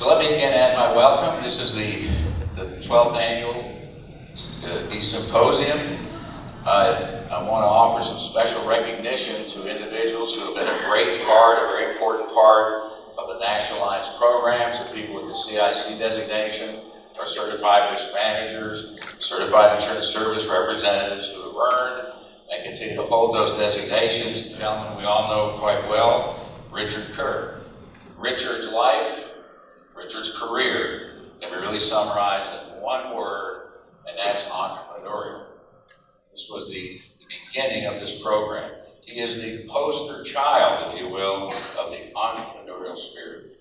So let me again add my welcome. This is the 12th annual Symposium. I want to offer some special recognition to individuals who have been a great part, a very important part of the National Alliance programs, the people with the CIC designation, our certified risk managers, certified insurance service representatives who have earned and continue to hold those designations. Gentlemen we all know quite well, Richard Kerr. Richard's life, Richard's career can be really summarized in one word, and that's entrepreneurial. This was the beginning of this program. He is the poster child, if you will, of the entrepreneurial spirit.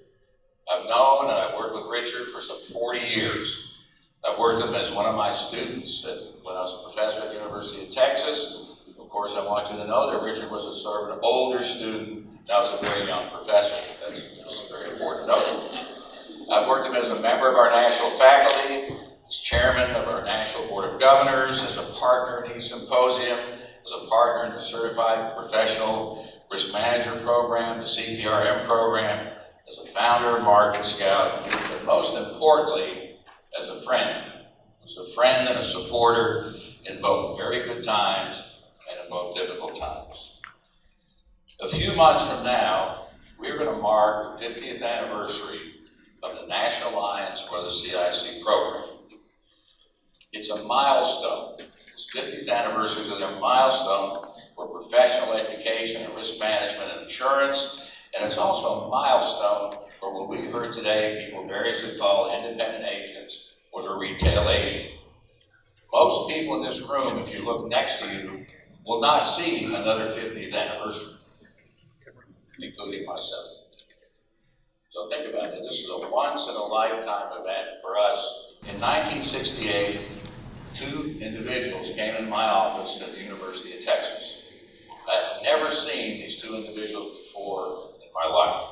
I've known and I've worked with Richard for some 40 years. I've worked with him as one of my students when I was a professor at the University of Texas. Of course, I want you to know that Richard was a sort of an older student. I was a very young professor. That's a very important note. I've worked with him as a member of our national faculty, as chairman of our National Board of Governors, as a partner in Symposium, as a partner in the Certified Professional Risk Manager Program, the CPRM program, as a founder of Market Scout, but most importantly, as a friend. As a friend and a supporter in both very good times and in both difficult times. A few months from now, we're going to mark the 50th anniversary of the National Alliance for the CIC program. It's a milestone. This 50th anniversary is a milestone for professional education and risk management and insurance, and it's also a milestone for what we heard today people variously call independent agents or the retail agent. Most people in this room, if you look next to you, will not see another 50th anniversary, including myself. So think about it. This is a once-in-a-lifetime event for us. In 1968, two individuals came into my office at the University of Texas. I had never seen these two individuals before in my life.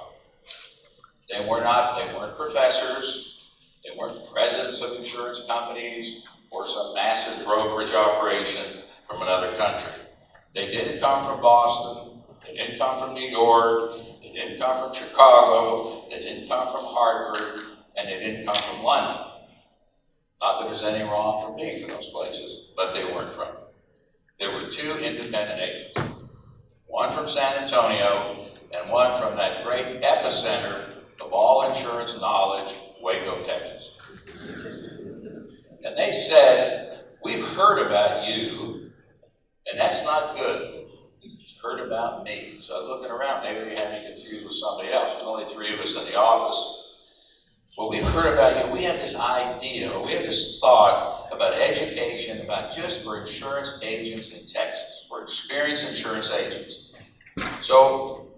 They weren't professors, they weren't presidents of insurance companies or some massive brokerage operation from another country. They didn't come from Boston, they didn't come from New York, they didn't come from Chicago, they didn't come from Harvard, and they didn't come from London. Not that there's anything wrong from being from those places, but they weren't from. There were two independent agents. One from San Antonio and one from that great epicenter of all insurance knowledge, Waco, Texas. And they said, "We've heard about you, and that's not good. You've heard about me." So I was looking around, maybe they had me confused with somebody else. There's only three of us in the office. Well, we've heard about you. We have this idea, or we have this thought about education, about just for insurance agents in Texas, for experienced insurance agents. So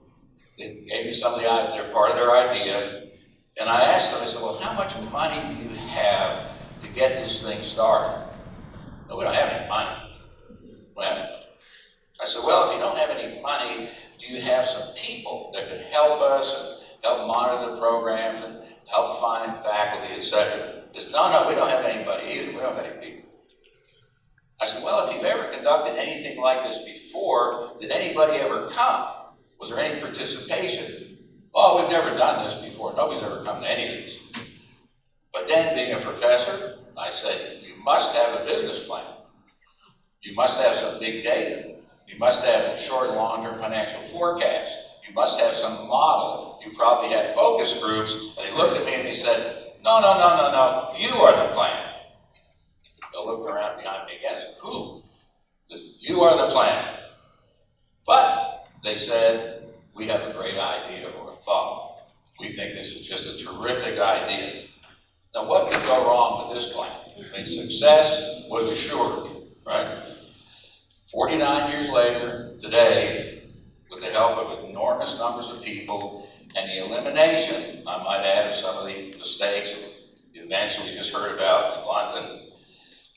they gave me some of they're part of their idea, and I asked them, I said, "Well, how much money do you have to get this thing started?" "No, we don't have any money." I said, "Well, if you don't have any money, do you have some people that could help us and help monitor the programs and help find faculty, etc.?" They said, "No, we don't have anybody either. We don't have any people." I said, "Well, if you've ever conducted anything like this before, did anybody ever come? Was there any participation?" "Oh, we've never done this before. Nobody's ever come to any of these." But then, being a professor, I said, you must have a business plan. You must have some big data. You must have a short and long-term financial forecast. You must have some model. You probably had focus groups. And he looked at me and he said, no, you are the plan. They looked around behind me again and said, "Who?" "You are the plan." But they said, "We have a great idea or a thought. We think this is just a terrific idea." Now, what could go wrong with this plan? I mean, success was assured, right? 49 years later, today, with the help of enormous numbers of people and the elimination, I might add, of some of the mistakes of the events we just heard about in London,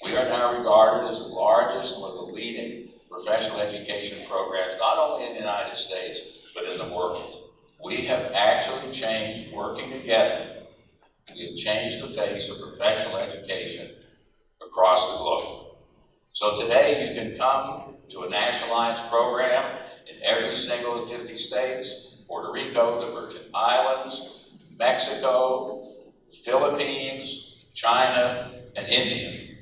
we are now regarded as the largest and one of the leading professional education programs, not only in the United States, but in the world. We have actually changed, working together, we have changed the face of professional education across the globe. So today you can come to a National Alliance program in every single 50 states, Puerto Rico, the Virgin Islands, Mexico, the Philippines, China, and India,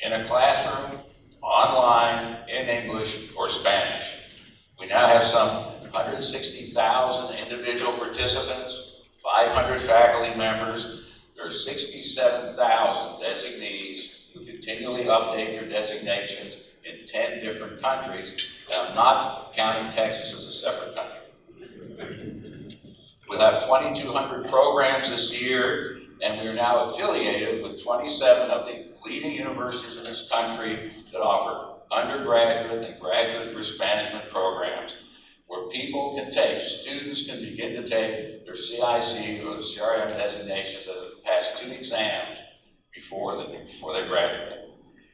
in a classroom, online, in English or Spanish. We now have some 160,000 individual participants, 500 faculty members. There are 67,000 designees who continually update their designations in 10 different countries. Now, I'm not counting Texas as a separate country. We'll have 2,200 programs this year, and we are now affiliated with 27 of the leading universities in this country that offer undergraduate and graduate risk management programs where people can take, students can begin to take their CIC or the CRM designations that have passed 2 exams before they graduate.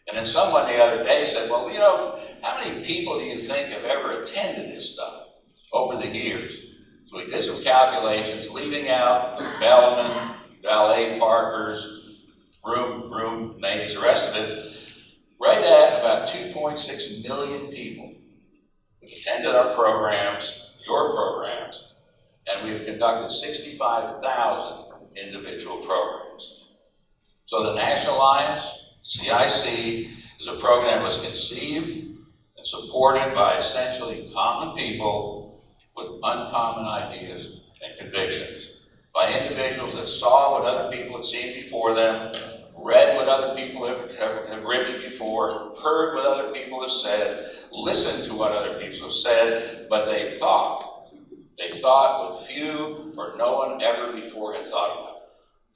And then someone the other day said, well, you know, how many people do you think have ever attended this stuff over the years? So we did some calculations, leaving out bellmen, valet parkers, roommates, the rest of it, right at about 2.6 million people attended our programs, your programs, and we have conducted 65,000 individual programs. So the National Alliance, CIC, is a program that was conceived and supported by essentially common people with uncommon ideas and convictions, by individuals that saw what other people had seen before them, read what other people have written before, heard what other people have said, listened to what other people have said, but they thought what few or no one ever before had thought about.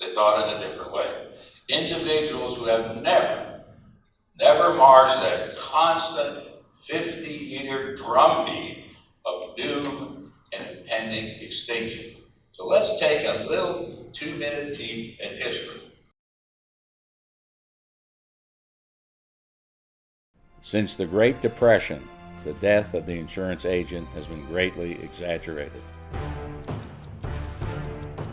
They thought in a different way. Individuals who have never marched that constant 50-year drumbeat of doom and impending extinction. So let's take a little 2-minute peek at history. Since the Great Depression, the death of the insurance agent has been greatly exaggerated.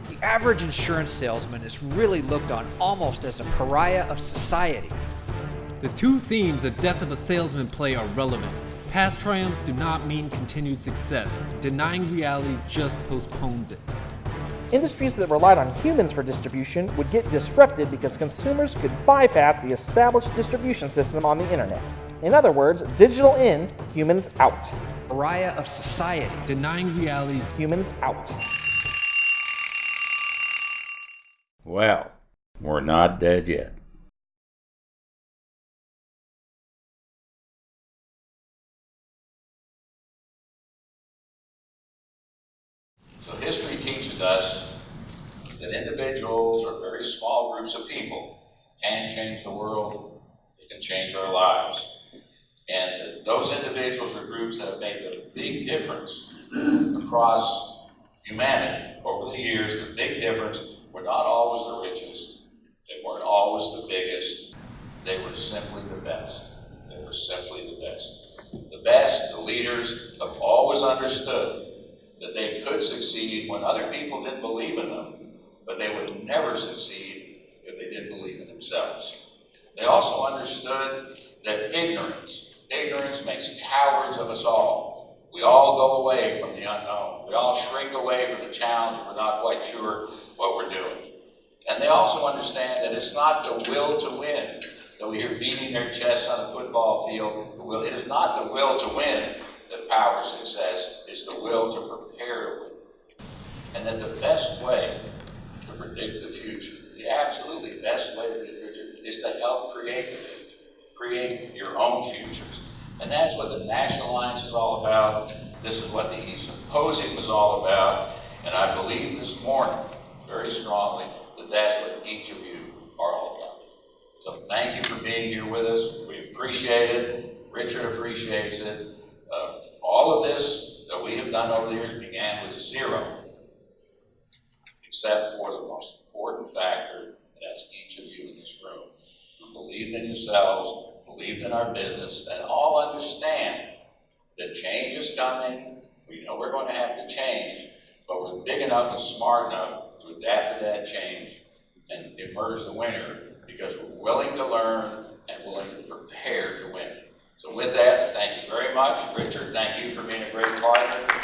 The average insurance salesman is really looked on almost as a pariah of society. The two themes that Death of a Salesman play are relevant. Past triumphs do not mean continued success. Denying reality just postpones it. Industries that relied on humans for distribution would get disrupted because consumers could bypass the established distribution system on the internet. In other words, digital in, humans out. Pariah of society. Denying reality. Humans out. Well, we're not dead yet. So history teaches us that individuals or very small groups of people can change the world, they can change our lives. And that those individuals or groups that have made a big difference across humanity over the years, the big difference were not always the richest, they weren't always the biggest, they were simply the best. They were simply the best. The best, the leaders, have always understood that they could succeed when other people didn't believe in them, but they would never succeed if they didn't believe in themselves. They also understood that ignorance makes cowards of us all. We all go away from the unknown. We all shrink away from the challenge if we're not quite sure what we're doing. And they also understand that it's not the will to win that we hear beating their chests on a football field. It is not the will to win that powers success, it's the will to prepare to win. And that the best way to predict the future, the absolutely best way to predict the future, is to help create your own futures. And that's what the National Alliance is all about. This is what the Symposium is all about. And I believe this morning, very strongly, that that's what each of you are all about. So thank you for being here with us. We appreciate it. Richard appreciates it. All of this that we have done over the years began with zero, except for the most important factor, and that's each of you in this room, who believed in yourselves, believed in our business, and all understand that change is coming. We know we're going to have to change, but we're big enough and smart enough to adapt to that change and emerge the winner because we're willing to learn and willing to prepare to win. So with that, thank you very much. Richard, thank you for being a great partner.